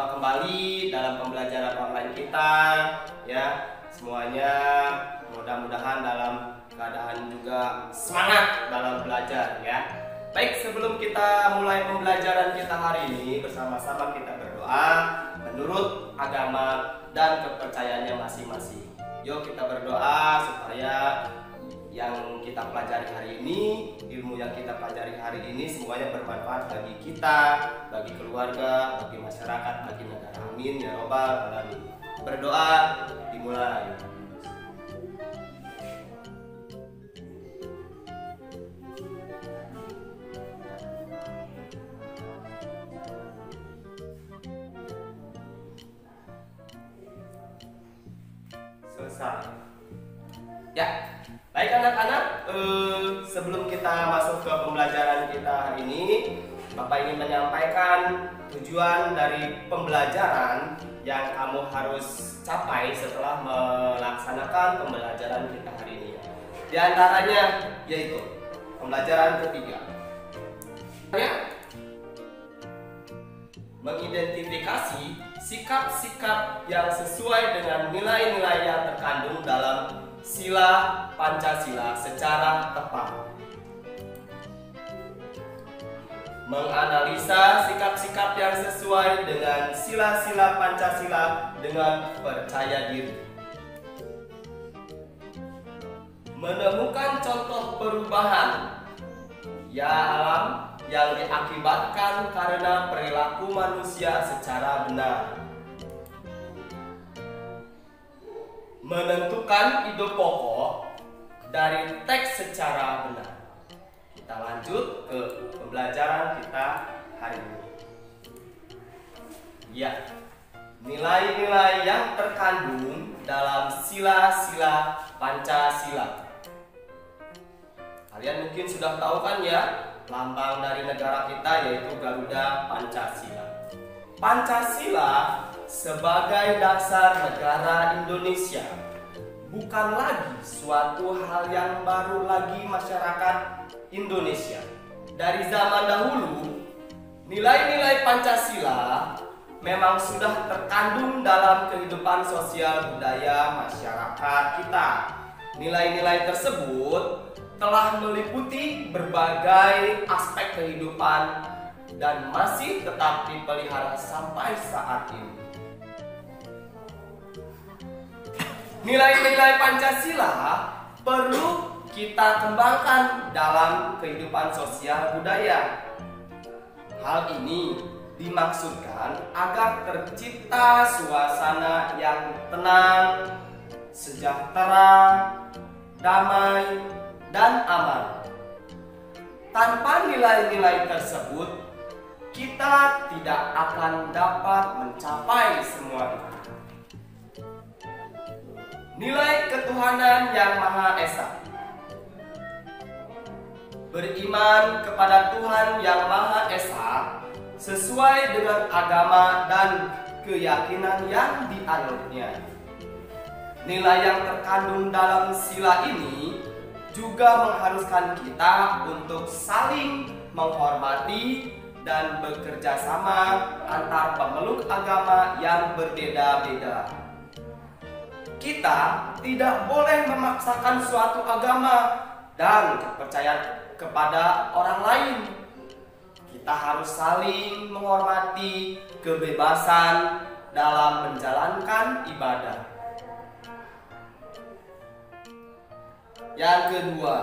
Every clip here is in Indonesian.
berjumpa kembali dalam pembelajaran online kita ya. Semuanya mudah-mudahan dalam keadaan juga semangat dalam belajar ya. Baik, sebelum kita mulai pembelajaran kita hari ini, bersama-sama kita berdoa menurut agama dan kepercayaannya masing-masing. Yuk kita berdoa supaya yang kita pelajari hari ini, ilmu yang kita pelajari hari ini semuanya bermanfaat bagi kita, bagi keluarga, bagi masyarakat, bagi negara. Amin ya robbal alamin. Berdoa dimulai. Selesai. Ya. Baik anak-anak, sebelum kita masuk ke pembelajaran kita hari ini, Bapak ingin menyampaikan tujuan dari pembelajaran yang kamu harus capai setelah melaksanakan pembelajaran kita hari ini. Di antaranya yaitu pembelajaran ketiga, mengidentifikasi sikap-sikap yang sesuai dengan nilai-nilai yang terkandung dalam sila Pancasila secara tepat. Menganalisa sikap-sikap yang sesuai dengan sila-sila Pancasila dengan percaya diri. Menemukan contoh perubahan ya alam yang diakibatkan karena perilaku manusia secara benar. Menentukan ide pokok dari teks secara benar. Kita lanjut ke pembelajaran kita hari ini. Ya, nilai-nilai yang terkandung dalam sila-sila Pancasila. Kalian mungkin sudah tahu kan ya, lambang dari negara kita yaitu Garuda Pancasila. Pancasila sebagai dasar negara Indonesia bukan lagi suatu hal yang baru lagi masyarakat Indonesia. Dari zaman dahulu, nilai-nilai Pancasila memang sudah terkandung dalam kehidupan sosial budaya masyarakat kita. Nilai-nilai tersebut telah meliputi berbagai aspek kehidupan dan masih tetap dipelihara sampai saat ini. Nilai-nilai Pancasila perlu kita kembangkan dalam kehidupan sosial budaya. Hal ini dimaksudkan agar tercipta suasana yang tenang, sejahtera, damai, dan aman. Tanpa nilai-nilai tersebut, kita tidak akan dapat mencapai semua itu. Nilai ketuhanan yang Maha Esa. Beriman kepada Tuhan yang Maha Esa sesuai dengan agama dan keyakinan yang dianutnya. Nilai yang terkandung dalam sila ini juga mengharuskan kita untuk saling menghormati dan bekerja sama antar pemeluk agama yang berbeda-beda. Kita tidak boleh memaksakan suatu agama dan kepercayaan kepada orang lain. Kita harus saling menghormati kebebasan dalam menjalankan ibadah. Yang kedua,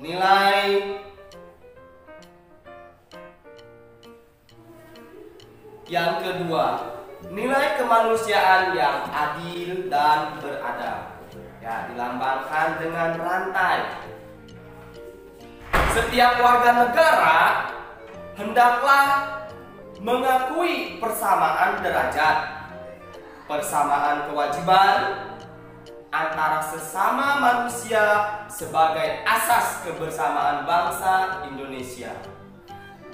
nilai kemanusiaan yang adil dan beradab. Ya, dilambangkan dengan rantai. Setiap warga negara hendaklah mengakui persamaan derajat, persamaan kewajiban antara sesama manusia sebagai asas kebersamaan bangsa Indonesia,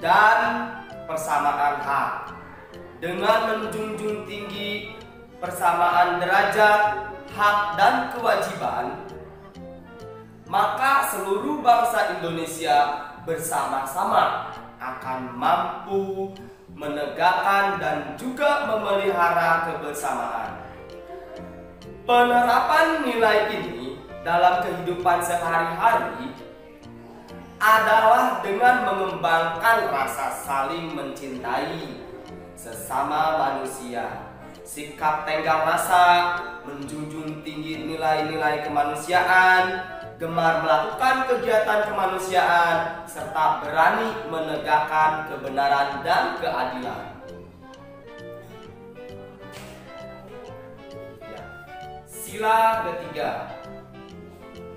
dan persamaan hak dengan menjunjung tinggi persamaan derajat, hak, dan kewajiban. Maka seluruh bangsa Indonesia bersama-sama akan mampu menegakkan dan juga memelihara kebersamaan. Penerapan nilai ini dalam kehidupan sehari-hari adalah dengan mengembangkan rasa saling mencintai sesama manusia, sikap tenggang rasa, menjunjung tinggi nilai-nilai kemanusiaan, gemar melakukan kegiatan kemanusiaan, serta berani menegakkan kebenaran dan keadilan. Sila ketiga,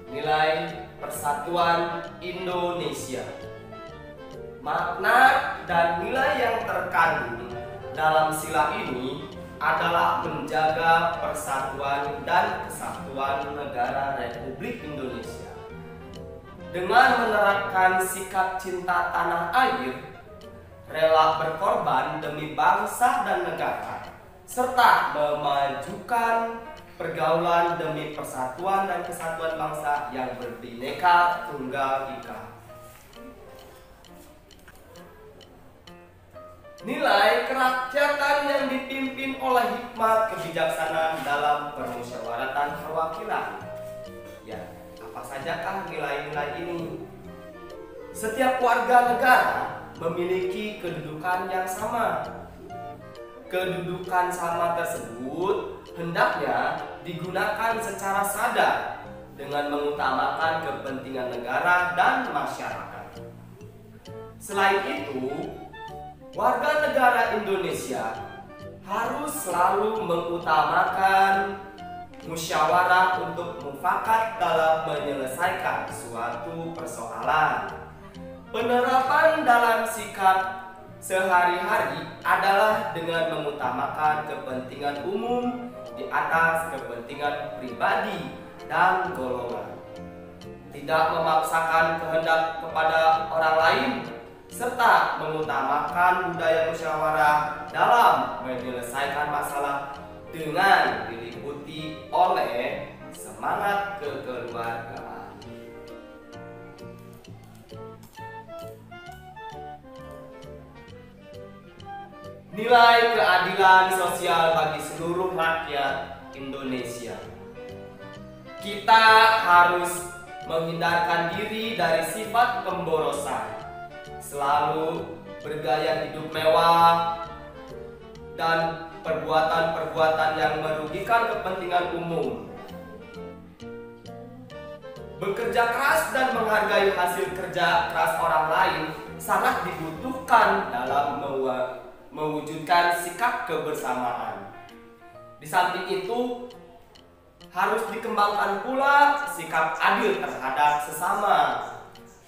nilai persatuan Indonesia. Makna dan nilai yang terkandung dalam sila ini adalah menjaga persatuan dan kesatuan negara Republik Indonesia dengan menerapkan sikap cinta tanah air, rela berkorban demi bangsa dan negara, serta memajukan pergaulan demi persatuan dan kesatuan bangsa yang berbineka tunggal ika. Nilai kerakyatan yang dipimpin oleh hikmat kebijaksanaan dalam permusyawaratan perwakilan. Ya, apa sajakah nilai-nilai ini? Setiap warga negara memiliki kedudukan yang sama. Kedudukan sama tersebut hendaknya digunakan secara sadar dengan mengutamakan kepentingan negara dan masyarakat. Selain itu, warga negara Indonesia harus selalu mengutamakan musyawarah untuk mufakat dalam menyelesaikan suatu persoalan. Penerapan dalam sikap sehari-hari adalah dengan mengutamakan kepentingan umum di atas kepentingan pribadi dan golongan. Tidak memaksakan kehendak kepada orang lain, serta mengutamakan budaya musyawarah dalam menyelesaikan masalah dengan diliputi oleh semangat kekeluargaan. Nilai keadilan sosial bagi seluruh rakyat Indonesia. Kita harus menghindarkan diri dari sifat pemborosan, selalu bergaya hidup mewah, dan perbuatan-perbuatan yang merugikan kepentingan umum. Bekerja keras dan menghargai hasil kerja keras orang lain sangat dibutuhkan dalam mewujudkan sikap kebersamaan. Di samping itu, harus dikembangkan pula sikap adil terhadap sesama,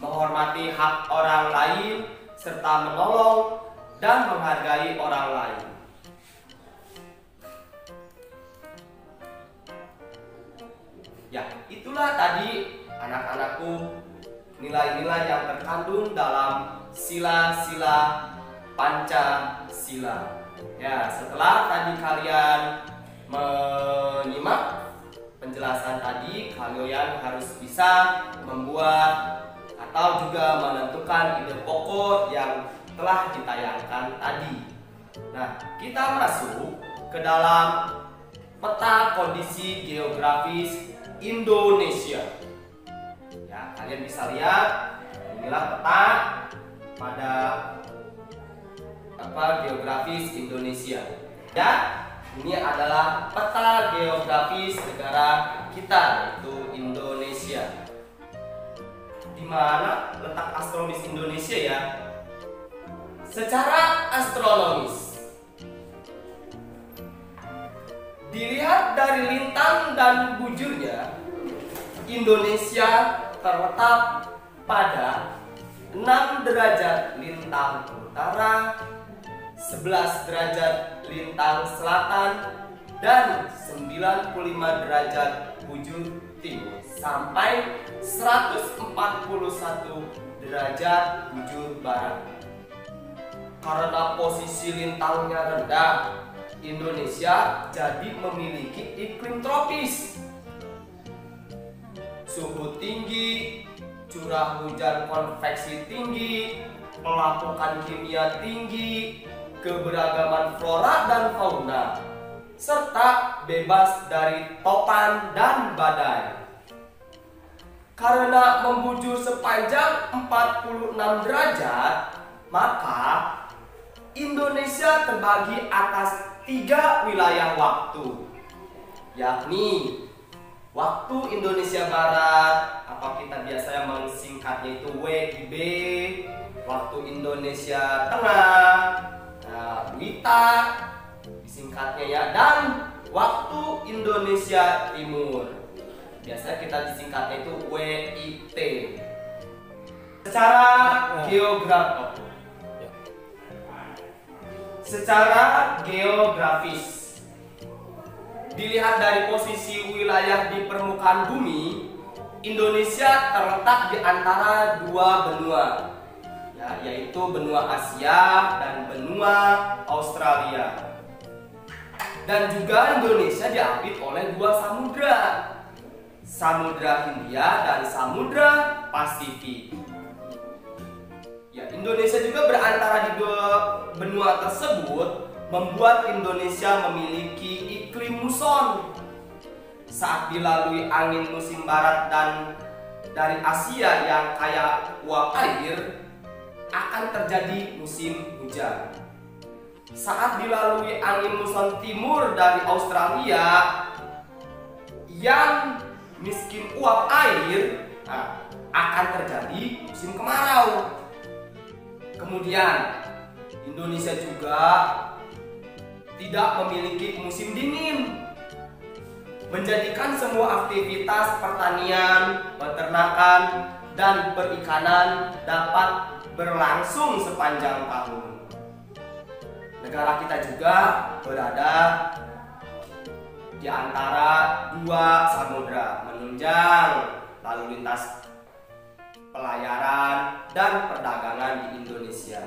menghormati hak orang lain, serta menolong dan menghargai orang lain. Ya, itulah tadi anak-anakku nilai-nilai yang terkandung dalam sila-sila Pancasila. Ya, setelah tadi kalian menyimak penjelasan tadi, kalian harus bisa membuat atau juga menentukan ide pokok yang telah ditayangkan tadi. Nah, kita masuk ke dalam peta kondisi geografis Indonesia. Ya, kalian bisa lihat inilah peta pada geografis Indonesia. Dan ini adalah peta geografis negara kita, yaitu Indonesia. Di mana letak astronomis Indonesia ya? Secara astronomis, dilihat dari lintang dan bujurnya, Indonesia terletak pada 6 derajat lintang utara, 11 derajat lintang selatan, dan 95 derajat bujur timur sampai 141 derajat bujur barat. Karena posisi lintangnya rendah, Indonesia jadi memiliki iklim tropis. Suhu tinggi, curah hujan konveksi tinggi, pelapukan kimia tinggi, keberagaman flora dan fauna, serta bebas dari topan dan badai. Karena membujur sepanjang 46 derajat, maka Indonesia terbagi atas 3 wilayah waktu, yakni waktu Indonesia Barat, apa kita biasanya mengsingkatnya itu WIB, waktu Indonesia Tengah, WITA disingkatnya ya, dan waktu Indonesia Timur, biasanya kita disingkatnya itu WIT. Secara geografis, dilihat dari posisi wilayah di permukaan bumi, Indonesia terletak di antara 2 benua, yaitu benua Asia dan benua Australia. Dan juga Indonesia diapit oleh 2 samudra, Samudra Hindia dan Samudra Pasifik. Indonesia juga berantara di 2 benua tersebut, membuat Indonesia memiliki iklim muson. Saat dilalui angin musim barat dan dari Asia yang kaya uap air, akan terjadi musim hujan. Saat dilalui angin muson timur dari Australia yang miskin uap air, akan terjadi musim kemarau. Kemudian Indonesia juga tidak memiliki musim dingin, menjadikan semua aktivitas pertanian, peternakan, dan perikanan dapat berlangsung sepanjang tahun. Negara kita juga berada di antara 2 samudra, menunjang lalu lintas pelayaran dan perdagangan di Indonesia.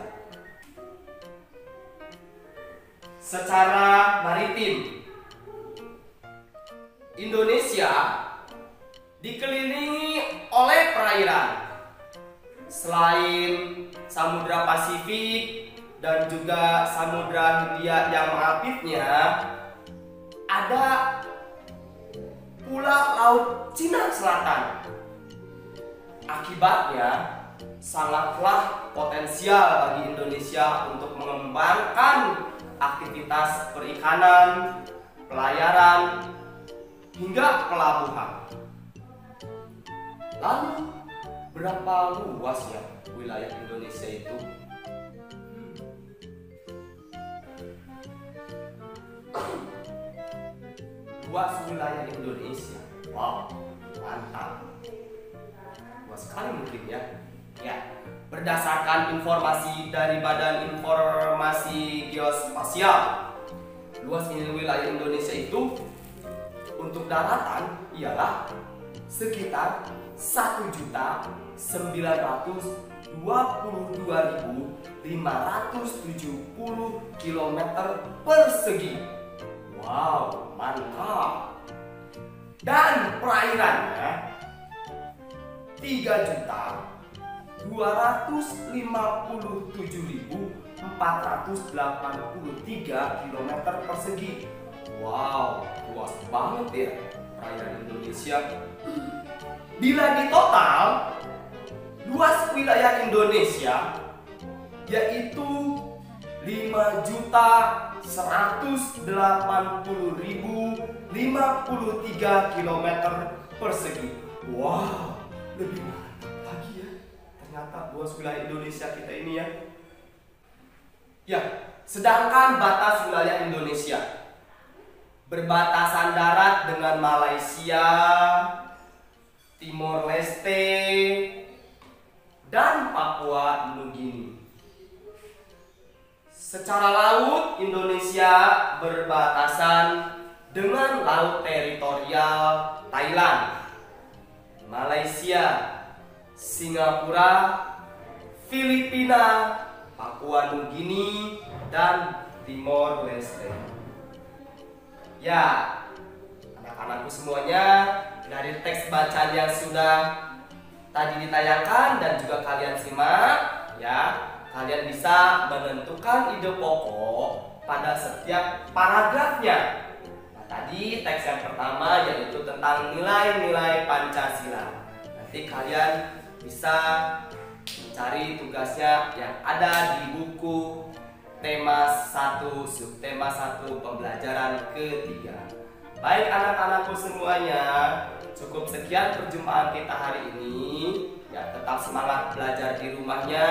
Secara maritim, Indonesia dikelilingi oleh perairan. Selain Samudra Pasifik dan juga Samudra Hindia yang mengapitnya, ada pula Laut Cina Selatan. Akibatnya, sangatlah potensial bagi Indonesia untuk mengembangkan aktivitas perikanan, pelayaran, hingga pelabuhan. Lalu, berapa luas ya wilayah Indonesia itu? Luas wilayah Indonesia, wow, mantap. Luas sekali mungkin ya. Berdasarkan informasi dari Badan Informasi Geospasial, luas wilayah Indonesia itu untuk daratan ialah sekitar 1.922.570 km persegi. Wow, mantap. Dan perairannya 3.257.483 km persegi. Wow, luas banget ya perairan Indonesia. Bila ditotal, luas wilayah Indonesia yaitu 5.180.053 km persegi. Wow, lebih mantap lagi ya. Ternyata luas wilayah Indonesia kita ini ya. Sedangkan batas wilayah Indonesia berbatasan darat dengan Malaysia, Timor Leste, dan Papua Nugini. Secara laut, Indonesia berbatasan dengan laut teritorial Thailand, Malaysia, Singapura, Filipina, Papua Nugini, dan Timor Leste. Ya, anak-anakku semuanya, dari teks bacaan yang sudah tadi ditayangkan dan juga kalian simak, ya, kalian bisa menentukan ide pokok pada setiap paragrafnya. Nah, tadi teks yang pertama yaitu tentang nilai-nilai Pancasila. Nanti kalian bisa mencari tugasnya yang ada di buku tema 1, subtema 1 pembelajaran ketiga. Baik anak-anakku semuanya, cukup sekian perjumpaan kita hari ini. Ya, tetap semangat belajar di rumahnya.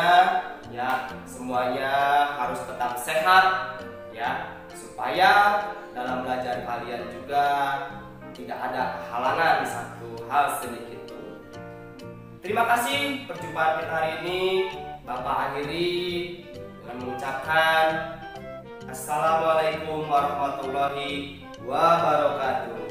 Ya, semuanya harus tetap sehat ya, supaya dalam belajar kalian juga tidak ada halangan satu hal sedikit pun. Terima kasih perjumpaan kita hari ini. Bapak akhiri dengan mengucapkan Assalamualaikum warahmatullahi wabarakatuh.